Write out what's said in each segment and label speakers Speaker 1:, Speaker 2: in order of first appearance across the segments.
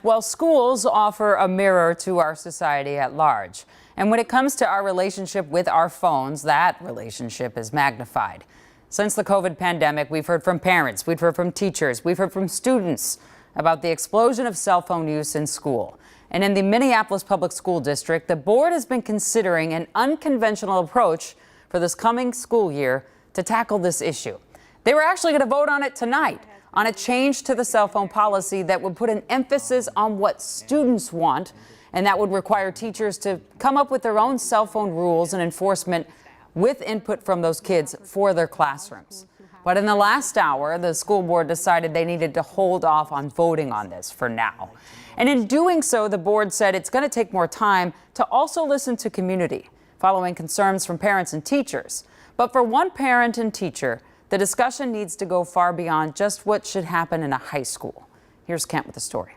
Speaker 1: Well, schools offer a mirror to our society at large. And when it comes to our relationship with our phones, that relationship is magnified. Since the COVID pandemic, we've heard from parents, we've heard from teachers, we've heard from students about the explosion of cell phone use in school. And in the Minneapolis Public School District, the board has been considering an unconventional approach for this coming school year to tackle this issue. They were actually going to vote on it tonight, on a change to the cell phone policy that would put an emphasis on what students want, and that would require teachers to come up with their own cell phone rules and enforcement with input from those kids for their classrooms. But in the last hour, the school board decided they needed to hold off on voting on this for now. And in doing so, the board said it's going to take more time to also listen to community, following concerns from parents and teachers. But for one parent and teacher, the discussion needs to go far beyond just what should happen in a high school. Here's Kent with the story.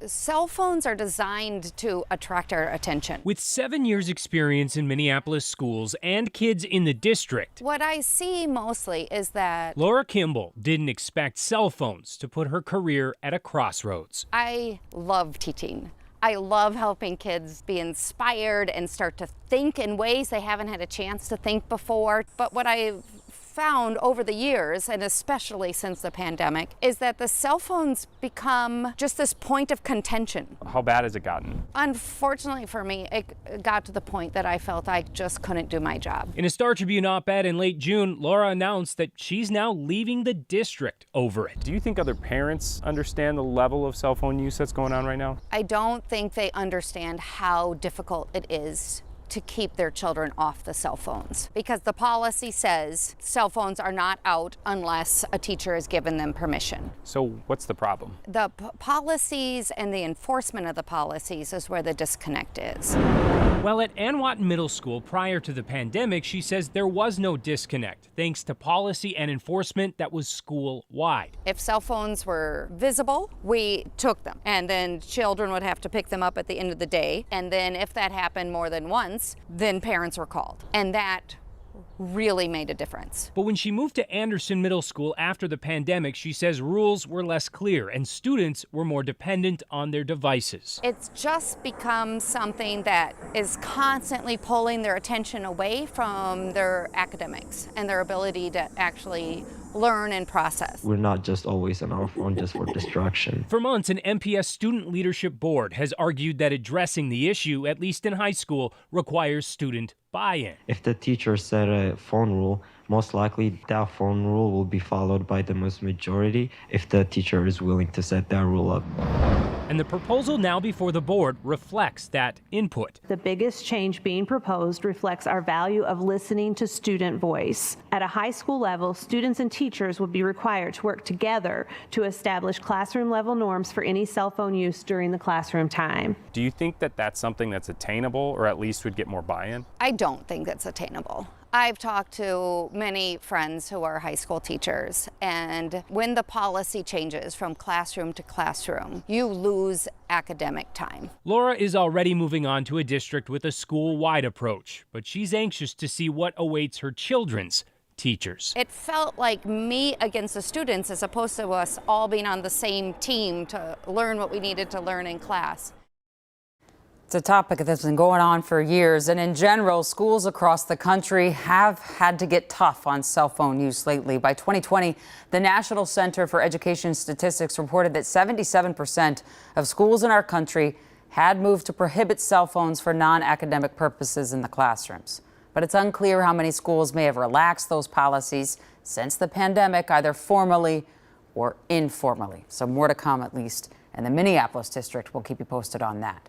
Speaker 2: Cell phones are designed to attract our attention.
Speaker 3: With 7 years experience in Minneapolis schools and kids in the district,
Speaker 2: What I see mostly is that
Speaker 3: Laura Kimball didn't expect cell phones to put her career at a crossroads.
Speaker 2: I love teaching. I love helping kids be inspired and start to think in ways they haven't had a chance to think before. But what I've found over the years, and especially since the pandemic, is that the cell phones become just this point of contention.
Speaker 4: How bad has it gotten?
Speaker 2: Unfortunately for me, it got to the point that I felt I just couldn't do my job.
Speaker 3: In a Star Tribune op-ed in late June, Laura announced that she's now leaving the district over it.
Speaker 4: Do you think other parents understand the level of cell phone use that's going on right now?
Speaker 2: I don't think they understand how difficult it is to keep their children off the cell phones, because the policy says cell phones are not out unless a teacher has given them permission.
Speaker 4: So what's the problem?
Speaker 2: The policies and the enforcement of the policies is where the disconnect is.
Speaker 3: Well, at Anwat Middle School prior to the pandemic, she says there was no disconnect thanks to policy and enforcement that was school-wide.
Speaker 2: If cell phones were visible, we took them, and then children would have to pick them up at the end of the day. And then if that happened more than once, then parents were called. And that really made a difference.
Speaker 3: But when she moved to Anderson Middle School after the pandemic, she says rules were less clear and students were more dependent on their devices.
Speaker 2: It's just become something that is constantly pulling their attention away from their academics and their ability to actually learn and process.
Speaker 5: We're not just always on our phone just for distraction.
Speaker 3: For months, an MPS Student Leadership Board has argued that addressing the issue, at least in high school, requires student buy-in.
Speaker 5: If the teacher set a phone rule, most likely that phone rule will be followed by the most majority if the teacher is willing to set that rule up.
Speaker 3: And the proposal now before the board reflects that input.
Speaker 6: The biggest change being proposed reflects our value of listening to student voice. At a high school level, students and teachers would be required to work together to establish classroom level norms for any cell phone use during the classroom time.
Speaker 4: Do you think that that's something that's attainable, or at least would get more buy-in?
Speaker 2: I don't think that's attainable. I've talked to many friends who are high school teachers, and when the policy changes from classroom to classroom, you lose academic time.
Speaker 3: Laura is already moving on to a district with a school-wide approach, but she's anxious to see what awaits her children's teachers.
Speaker 2: It felt like me against the students as opposed to us all being on the same team to learn what we needed to learn in class.
Speaker 1: It's a topic that's been going on for years, and in general, schools across the country have had to get tough on cell phone use lately. By 2020, the National Center for Education Statistics reported that 77% of schools in our country had moved to prohibit cell phones for non-academic purposes in the classrooms. But it's unclear how many schools may have relaxed those policies since the pandemic, either formally or informally. So more to come, at least, and the Minneapolis district will keep you posted on that.